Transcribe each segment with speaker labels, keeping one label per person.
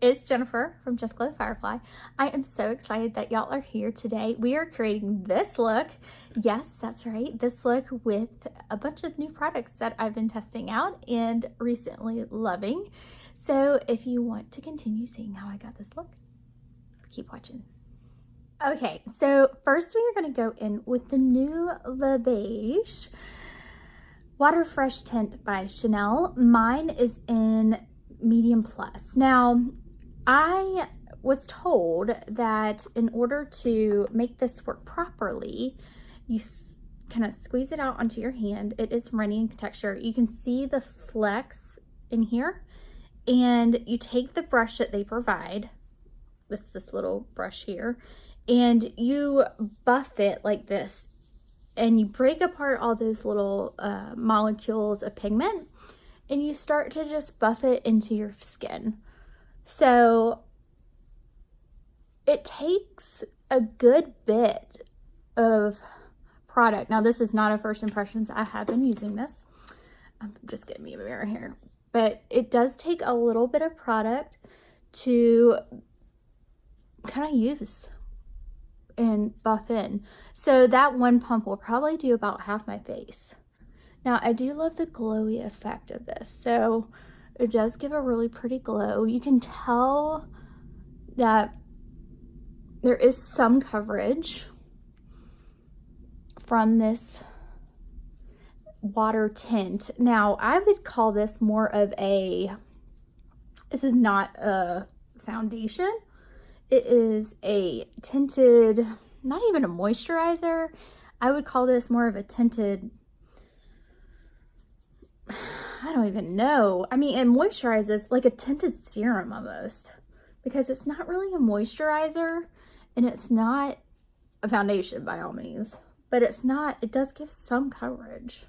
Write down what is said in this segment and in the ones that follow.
Speaker 1: It's Jennifer from Just Glow Firefly. I am so excited that y'all are here today. We are creating this look. Yes, that's right. This look with a bunch of new products that I've been testing out and recently loving. So if you want to continue seeing how I got this look, keep watching. Okay, so first we are going to go in with the new Le Beige Water Fresh Tint by Chanel. Mine is in medium plus. Now, I was told that in order to make this work properly, you kind of squeeze it out onto your hand. It is runny in texture. You can see the flecks in here, and you take the brush that they provide, this little brush here, and you buff it like this, and you break apart all those little molecules of pigment, and you start to just buff it into your skin. So it takes a good bit of product. Now, this is not a first impressions. I have been using this. I'm just getting me a mirror here. But it does take a little bit of product to kind of use and buff in. So that one pump will probably do about half my face. Now, I do love the glowy effect of this. So it does give a really pretty glow. You can tell that there is some coverage from this water tint. Now, I would call this more of a, this is not a foundation. It is a tinted, not even a moisturizer. I would call this more of a tinted, I don't even know. I mean, it moisturizes like a tinted serum almost, because it's not really a moisturizer and it's not a foundation by all means, but it's not, it does give some coverage,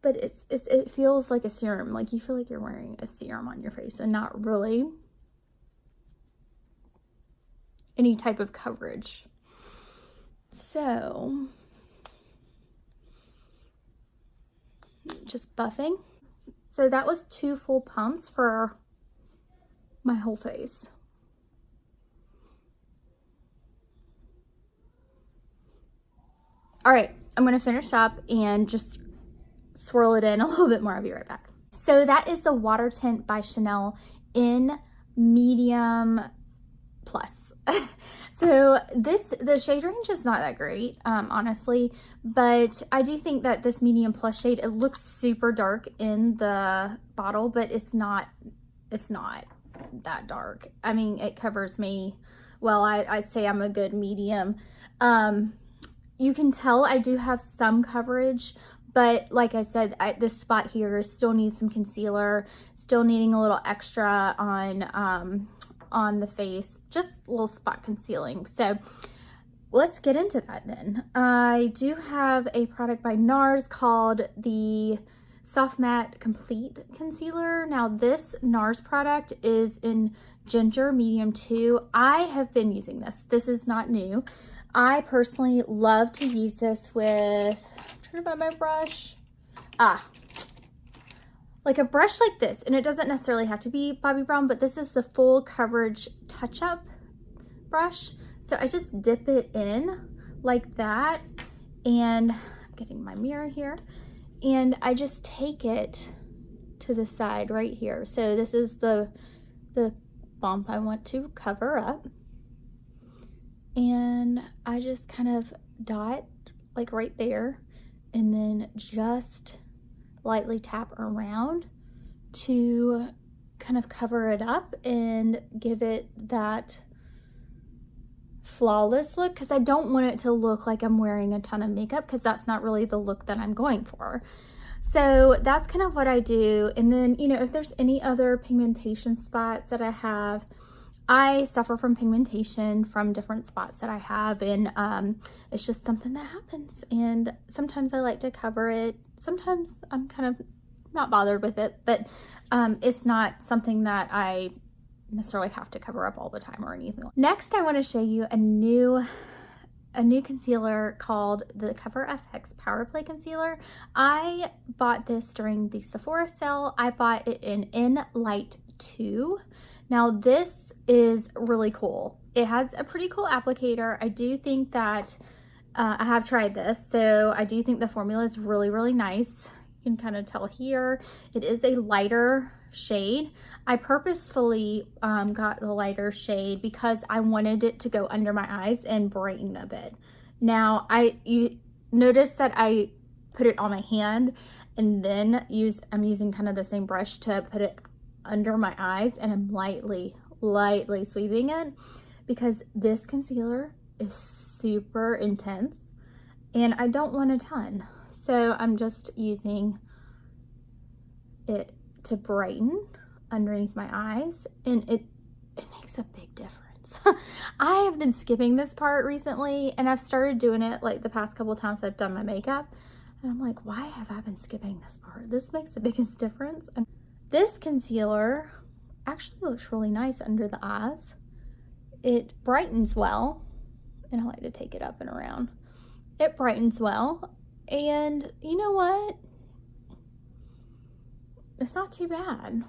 Speaker 1: but it feels like a serum. Like you feel like you're wearing a serum on your face and not really any type of coverage. So just buffing. So that was 2 full pumps for my whole face. All right, I'm gonna finish up and just swirl it in a little bit more. I'll be right back. So that is the Water Tint by Chanel in medium plus. So the shade range is not that great, honestly, but I do think that this medium plus shade, it looks super dark in the bottle, but it's not that dark. I mean, it covers me well. I'd say I'm a good medium. You can tell I do have some coverage, but like I said, this spot here still needs some concealer, still needing a little extra on the face, just a little spot concealing. So let's get into that then. I do have a product by NARS called the Soft Matte Complete Concealer. Now this NARS product is in Ginger Medium 2. I have been using this. This is not new. I personally love to use this with, I'm trying to find my brush. Like a brush like this, and it doesn't necessarily have to be Bobbi Brown, but this is the full coverage touch-up brush. So I just dip it in like that, and I'm getting my mirror here, and I just take it to the side right here. So this is the bump I want to cover up, and I just kind of dot like right there, and then just lightly tap around to kind of cover it up and give it that flawless look, because I don't want it to look like I'm wearing a ton of makeup, because that's not really the look that I'm going for. So that's kind of what I do. And then, you know, if there's any other pigmentation spots that I have, I suffer from pigmentation from different spots that I have, and it's just something that happens, and sometimes I like to cover it. Sometimes I'm kind of not bothered with it, but it's not something that I necessarily have to cover up all the time or anything. Next, I want to show you a new concealer called the CoverFX Power Play Concealer. I bought this during the Sephora sale. I bought it in Light 2. Now this is really cool. It has a pretty cool applicator. I do think that I have tried this, so I do think the formula is really, really nice. You can kind of tell here, it is a lighter shade. I purposefully got the lighter shade because I wanted it to go under my eyes and brighten a bit. Now, you notice that I put it on my hand and then I'm using kind of the same brush to put it under my eyes, and I'm lightly sweeping it because this concealer is super intense and I don't want a ton. So I'm just using it to brighten underneath my eyes, and it makes a big difference. I have been skipping this part recently, and I've started doing it like the past couple of times I've done my makeup, and I'm like, why have I been skipping this part? This makes the biggest difference. And this concealer actually looks really nice under the eyes. It brightens well, and I like to take it up and around. It brightens well, and you know what? It's not too bad.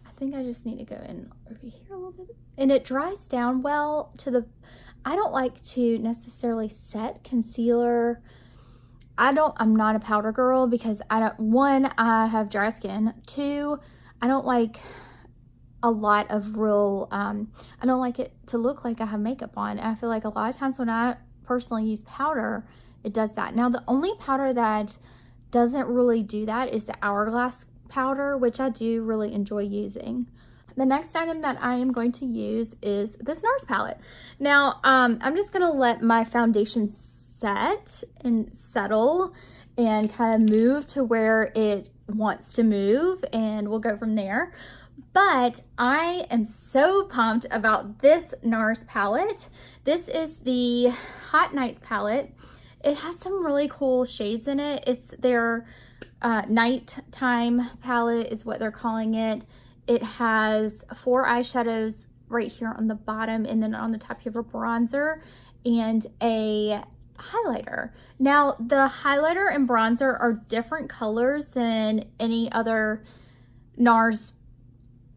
Speaker 1: I think I just need to go in over here a little bit. And it dries down well I don't like to necessarily set concealer. I'm not a powder girl because one, I have dry skin. Two, I don't like a lot of real, I don't like it to look like I have makeup on. And I feel like a lot of times when I personally use powder, it does that. Now, the only powder that doesn't really do that is the Hourglass powder, which I do really enjoy using. The next item that I am going to use is this NARS palette. Now, I'm just gonna let my foundation set and settle and kind of move to where it wants to move, and we'll go from there. But I am so pumped about this NARS palette. This is the Hot Nights palette. It has some really cool shades in it. It's their nighttime palette is what they're calling it. It has 4 eyeshadows right here on the bottom, and then on the top you have a bronzer and a highlighter. Now, the highlighter and bronzer are different colors than any other NARS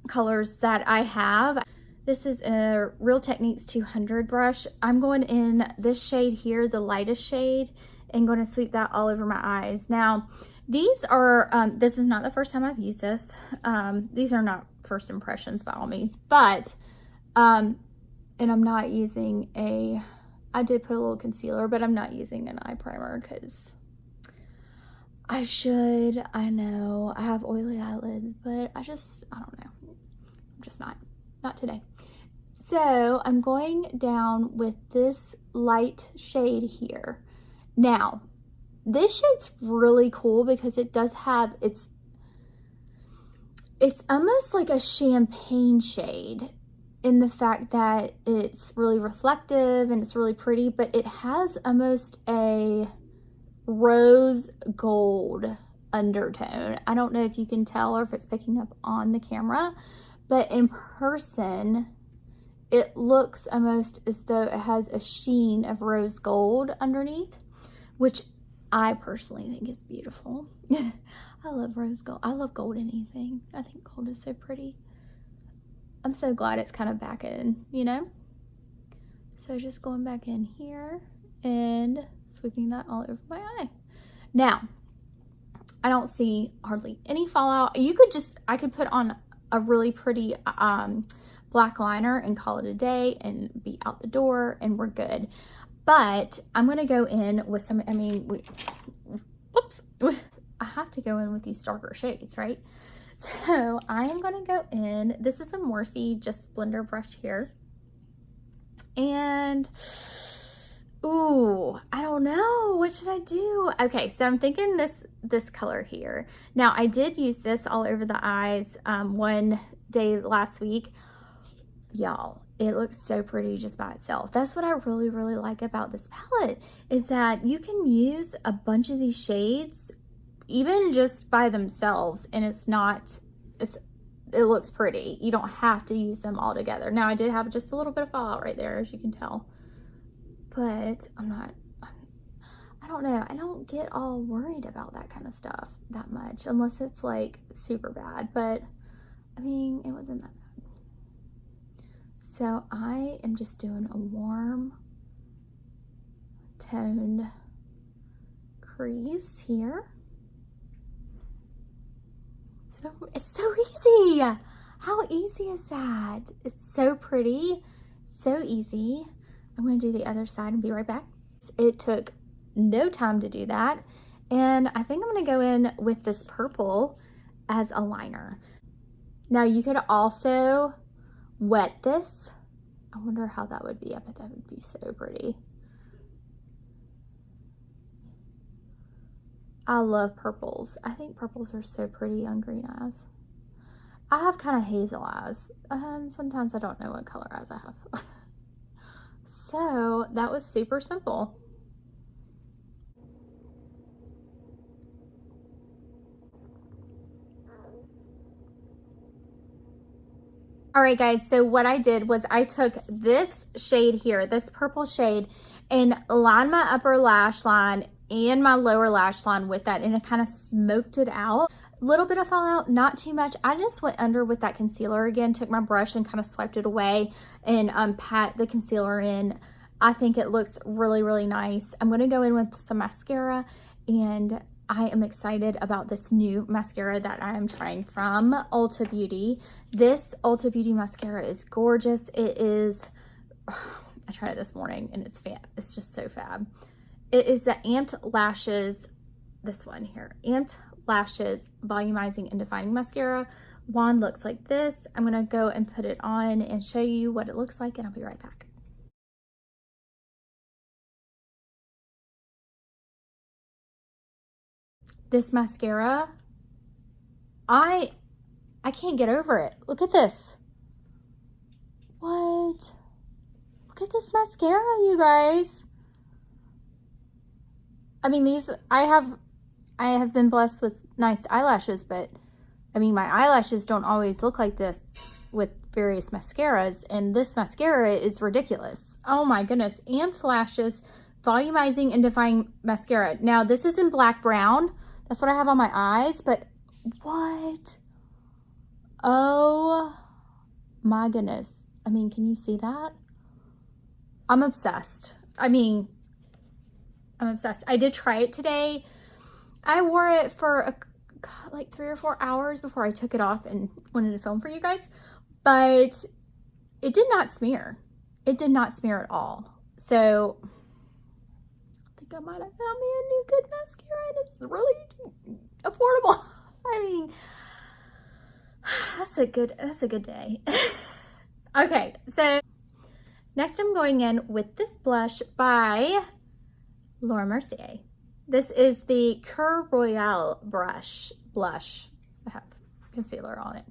Speaker 1: colors that I have. This is a Real Techniques 200 brush. I'm going in this shade here, the lightest shade, and going to sweep that all over my eyes. Now, these are, this is not the first time I've used this. These are not first impressions by all means, but, and I'm not using I did put a little concealer, but I'm not using an eye primer because I should. I know I have oily eyelids, but I don't know. I'm just not today. So I'm going down with this light shade here. Now, this shade's really cool because it does have, it's almost like a champagne shade in the fact that it's really reflective and it's really pretty, but it has almost a rose gold undertone. I don't know if you can tell or if it's picking up on the camera, but in person, it looks almost as though it has a sheen of rose gold underneath, which I personally think is beautiful. I love rose gold. I love gold anything. I think gold is so pretty. I'm so glad it's kind of back in, you know? So just going back in here and sweeping that all over my eye. Now, I don't see hardly any fallout. I could put on a really pretty black liner and call it a day and be out the door and we're good. But I'm gonna go in with some, whoops. I have to go in with these darker shades, right? So I am gonna go in, this is a Morphe just blender brush here. And, ooh, I don't know, what should I do? Okay, so I'm thinking this color here. Now I did use this all over the eyes one day last week. Y'all, it looks so pretty just by itself. That's what I really, really like about this palette, is that you can use a bunch of these shades even just by themselves, and it looks pretty. You don't have to use them all together. Now I did have just a little bit of fallout right there, as you can tell, but I don't know. I don't get all worried about that kind of stuff that much unless it's like super bad. But I mean, thing. It wasn't that bad. So I am just doing a warm toned crease here. So it's so easy. How easy is that? It's so pretty, so easy. I'm going to do the other side and be right back. It took no time to do that. And I think I'm going to go in with this purple as a liner. Now you could also wet this. I wonder how that would be. I bet that would be so pretty. I love purples. I think purples are so pretty on green eyes. I have kind of hazel eyes, and sometimes I don't know what color eyes I have. So that was super simple. All right, guys, so what I did was I took this shade here, this purple shade, and lined my upper lash line and my lower lash line with that, and it kind of smoked it out. A little bit of fallout, not too much. I just went under with that concealer again, took my brush and kind of swiped it away and pat the concealer in. I think it looks really, really nice. I'm going to go in with some mascara, and I am excited about this new mascara that I am trying from Ulta Beauty. This Ulta Beauty mascara is gorgeous. It is, I tried it this morning and it's just so fab. It is the Amped Lashes, this one here, Amped Lashes Volumizing and Defining Mascara. Wand looks like this. I'm gonna go and put it on and show you what it looks like, and I'll be right back. This mascara, I can't get over it. Look at this. What? Look at this mascara, you guys. I mean, I have been blessed with nice eyelashes, but I mean, my eyelashes don't always look like this with various mascaras, and this mascara is ridiculous. Oh my goodness. Amped Lashes Volumizing and Defining Mascara. Now, this is in black brown. That's what I have on my eyes, but what? Oh my goodness. I mean, can you see that? I'm obsessed. I mean, I'm obsessed. I did try it today. I wore it for like 3 or 4 hours before I took it off and wanted to film for you guys, but it did not smear. It did not smear at all. So I think I might have found me a new good mascara, and it's really affordable. I mean, that's a good day. Okay, so next I'm going in with this blush by Laura Mercier. This is the Cœur Royal blush. I have concealer on it.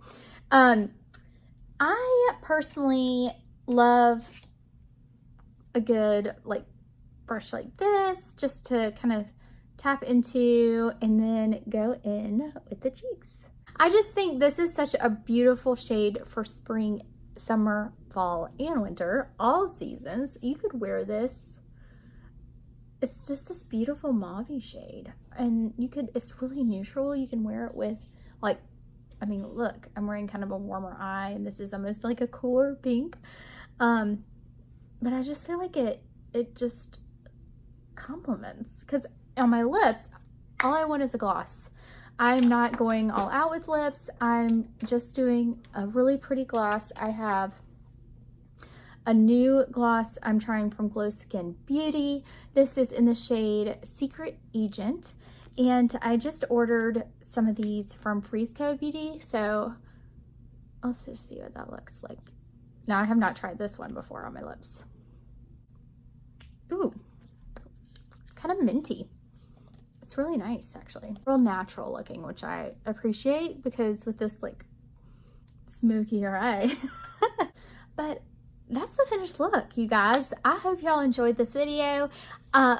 Speaker 1: I personally love a good like brush like this, just to kind of tap into and then go in with the cheeks. I just think this is such a beautiful shade for spring, summer, fall, and winter, all seasons. You could wear this. It's just this beautiful mauve shade, and it's really neutral. You can wear it with, like, I mean, look, I'm wearing kind of a warmer eye, and this is almost like a cooler pink. But I just feel like it just complements, because on my lips, all I want is a gloss. I'm not going all out with lips. I'm just doing a really pretty gloss. I have a new gloss I'm trying from Glow Skin Beauty. This is in the shade Secret Agent, and I just ordered some of these from Frisco Beauty, so let's just see what that looks like. Now, I have not tried this one before on my lips. Ooh, it's kind of minty. It's really nice, actually. Real natural looking, which I appreciate, because with this like smokier eye. But that's the finished look, you guys. I hope y'all enjoyed this video.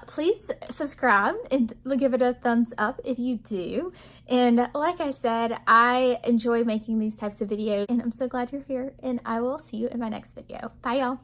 Speaker 1: Please subscribe and give it a thumbs up if you do. And like I said, I enjoy making these types of videos, and I'm so glad you're here, and I will see you in my next video. Bye, y'all.